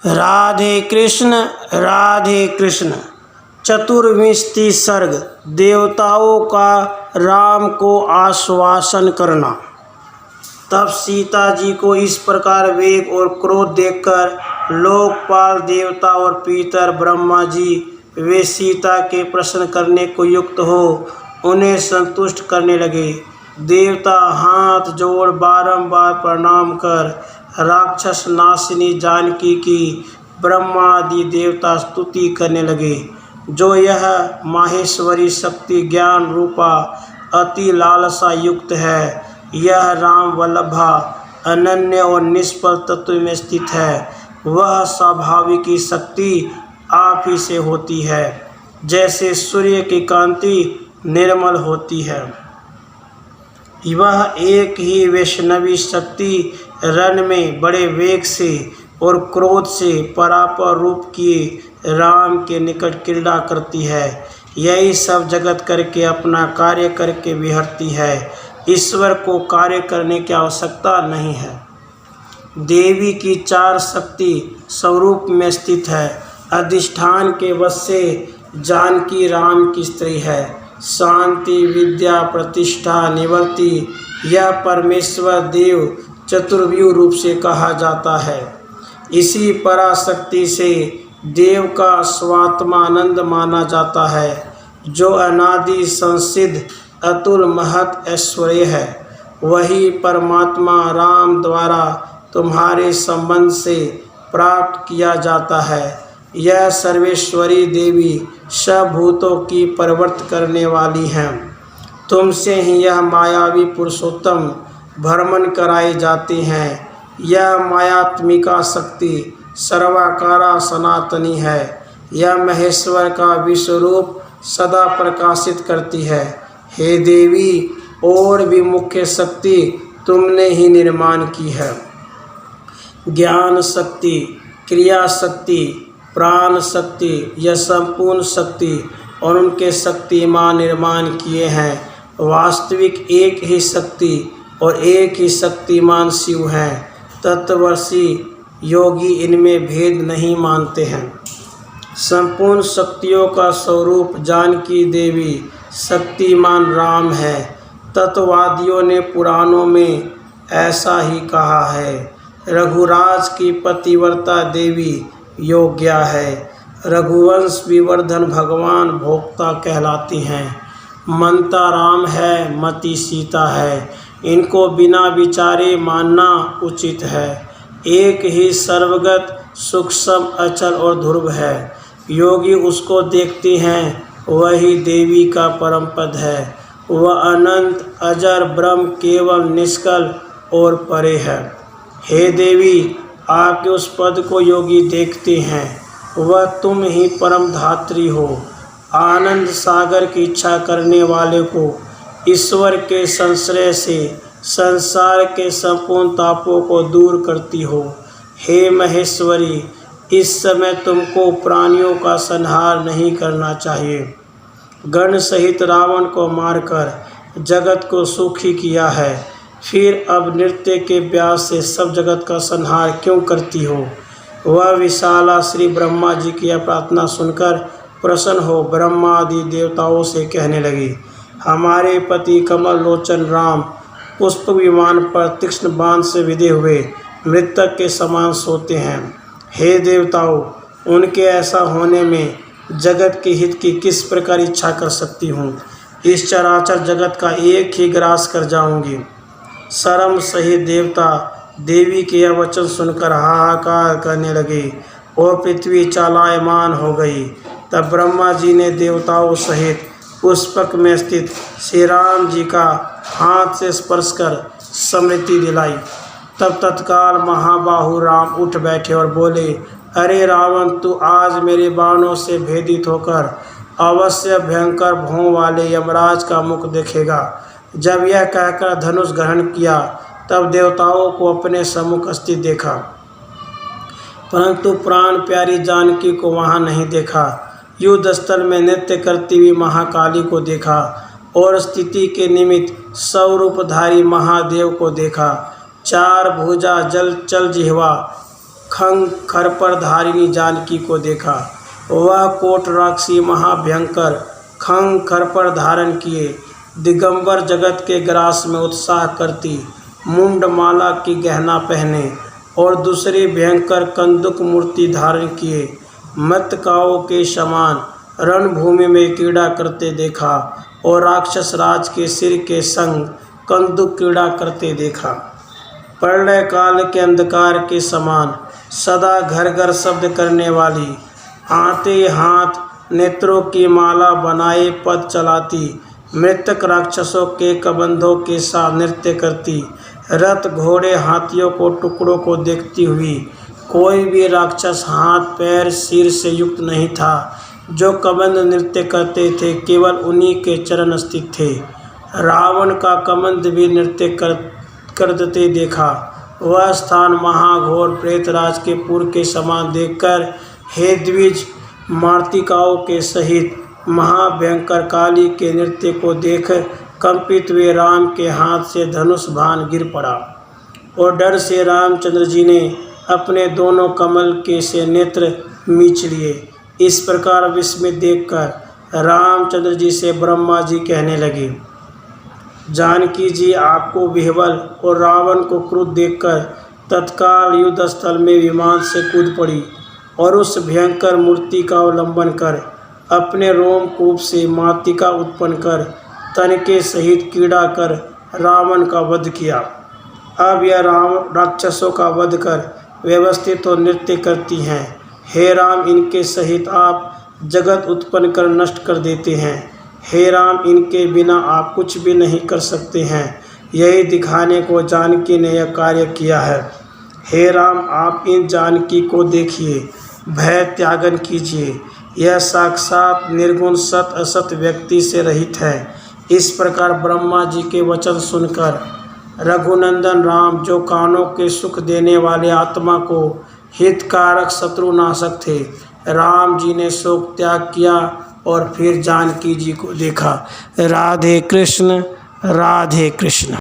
राधे कृष्ण। चतुर्विंशति सर्ग। देवताओं का राम को आश्वासन करना। तब सीता जी को इस प्रकार वेग और क्रोध देखकर लोकपाल देवता और पीतर ब्रह्मा जी वे सीता के प्रश्न करने को युक्त हो उन्हें संतुष्ट करने लगे। देवता हाथ जोड़ बारंबार प्रणाम कर राक्षस नाशिनी जानकी की ब्रह्मा आदि देवता स्तुति करने लगे। जो यह माहेश्वरी शक्ति ज्ञान रूपा अति लालसा युक्त है, यह राम वल्लभा अनन्य और निष्फल तत्व में स्थित है, वह स्वाभाविक की शक्ति आप ही से होती है, जैसे सूर्य की कांति निर्मल होती है। वह एक ही वैष्णवी शक्ति रण में बड़े वेग से और क्रोध से परापर रूप किए राम के निकट क्रीड़ा करती है। यही सब जगत करके अपना कार्य करके विहरती है। ईश्वर को कार्य करने की आवश्यकता नहीं है। देवी की चार शक्ति स्वरूप में स्थित है। अधिष्ठान के वश से जानकी राम की स्त्री है। शांति विद्या प्रतिष्ठा निवृत्ति यह परमेश्वर देव चतुर्व्यूह रूप से कहा जाता है। इसी पराशक्ति से देव का स्वात्मानंद माना जाता है, जो अनादि संसिद्ध अतुल महत ऐश्वर्य है। वही परमात्मा राम द्वारा तुम्हारे संबंध से प्राप्त किया जाता है। यह सर्वेश्वरी देवी सब भूतों की परिवर्त करने वाली हैं। तुमसे ही यह मायावी पुरुषोत्तम भ्रमण कराई जाती हैं। यह मायात्मिका शक्ति सर्वाकारा सनातनी है। यह महेश्वर का विश्वरूप सदा प्रकाशित करती है। हे देवी, और भी मुख्य शक्ति तुमने ही निर्माण की है। ज्ञान शक्ति, क्रिया शक्ति, प्राण शक्ति, यह संपूर्ण शक्ति और उनके शक्तिमान निर्माण किए हैं। वास्तविक एक ही शक्ति और एक ही शक्तिमान शिव हैं। तत्वदर्शी योगी इनमें भेद नहीं मानते हैं। संपूर्ण शक्तियों का स्वरूप जानकी देवी शक्तिमान राम है। तत्ववादियों ने पुराणों में ऐसा ही कहा है। रघुराज की पतिव्रता देवी योग्या है। रघुवंश विवर्धन भगवान भोक्ता कहलाती हैं। मनता राम है, मति सीता है। इनको बिना विचारे मानना उचित है। एक ही सर्वगत सूक्ष्म अचल और ध्रुव है। योगी उसको देखते हैं, वही देवी का परम पद है। वह अनंत अजर ब्रह्म केवल निष्कल और परे है। हे देवी, आपके उस पद को योगी देखते हैं, वह तुम ही परम धात्री हो। आनंद सागर की इच्छा करने वाले को ईश्वर के संश्रय से संसार के संपूर्ण तापों को दूर करती हो। हे महेश्वरी, इस समय तुमको प्राणियों का संहार नहीं करना चाहिए। गण सहित रावण को मारकर जगत को सुखी किया है, फिर अब नृत्य के व्यास से सब जगत का संहार क्यों करती हो। वह विशाला श्री ब्रह्मा जी की यह प्रार्थना सुनकर प्रसन्न हो ब्रह्मा आदि देवताओं से कहने लगी, हमारे पति कमल लोचन राम पुष्प विमान पर तीक्ष्ण बाण से विधे हुए मृतक के समान सोते हैं। हे देवताओं, उनके ऐसा होने में जगत के हित की किस प्रकार इच्छा कर सकती हूँ। इस चराचर जगत का एक ही ग्रास कर जाऊँगी। शर्म सहित देवता देवी के यह वचन सुनकर हाहाकार करने लगे और पृथ्वी चालायमान हो गई। तब ब्रह्मा जी ने देवताओं सहित पुष्पक में स्थित श्री राम जी का हाथ से स्पर्श कर स्मृति दिलाई। तब तत्काल महाबाहु राम उठ बैठे और बोले, अरे रावण, तू आज मेरे बाणों से भेदित होकर अवश्य भयंकर भौं वाले यमराज का मुख देखेगा। जब यह कहकर धनुष ग्रहण किया, तब देवताओं को अपने सम्मुख स्थित देखा, परंतु प्राण प्यारी जानकी को वहाँ नहीं देखा। युद्ध स्थल में नृत्य करती हुई महाकाली को देखा और स्थिति के निमित्त स्वरूपधारी महादेव को देखा। चार भुजा जल चल जिह्वा खंखर पर धारिणी जानकी को देखा। वह कोट राक्षसी महाभयंकर खंखर पर धारण किए दिगंबर जगत के ग्रास में उत्साह करती मुंडमाला की गहना पहने और दूसरी भयंकर कंदुक मूर्ति धारण किए मत्काओं के समान रणभूमि में क्रीड़ा करते देखा और राक्षस राज के सिर के संग कंदुक क्रीड़ा करते देखा। प्रलय काल के अंधकार के समान सदा घर घर शब्द करने वाली आते हाथ नेत्रों की माला बनाए पद चलाती मृतक राक्षसों के कबंधों के साथ नृत्य करती रथ घोड़े हाथियों को टुकड़ों को देखती हुई कोई भी राक्षस हाथ पैर सिर से युक्त नहीं था। जो कबंध नृत्य करते थे केवल उन्हीं के चरण स्थित थे। रावण का कबंध भी नृत्य करते देखा। वह स्थान महाघोर प्रेतराज के पुर के समान देखकर हे द्विज मार्तिकाओं के सहित महाभयंकर काली के नृत्य को देख कंपित हुए राम के हाथ से धनुष बाण गिर पड़ा और डर से रामचंद्र जी ने अपने दोनों कमल के से नेत्र मीच लिए। इस प्रकार विस्मित देखकर रामचंद्र जी से ब्रह्मा जी कहने लगे, जानकी जी आपको विह्वल और रावण को क्रुद्ध देखकर तत्काल युद्ध स्थल में विमान से कूद पड़ी और उस भयंकर मूर्ति का अवलंबन कर अपने रोमकूप से मातृका उत्पन्न कर तन के सहित कीड़ा कर रावण का वध किया। अब यह राक्षसों का वध कर व्यवस्थित और नृत्य करती हैं। हे राम इनके सहित आप जगत उत्पन्न कर नष्ट कर देते हैं। हे राम इनके बिना आप कुछ भी नहीं कर सकते हैं। यही दिखाने को जानकी ने यह कार्य किया है। हे राम आप इन जानकी को देखिए, भय त्यागन कीजिए। यह साक्षात निर्गुण सत असत व्यक्ति से रहित है। इस प्रकार ब्रह्मा जी के वचन सुनकर रघुनंदन राम जो कानों के सुख देने वाले आत्मा को हितकारक शत्रुनाशक थे, राम जी ने शोक त्याग किया और फिर जानकी जी को देखा। राधे कृष्ण राधे कृष्ण।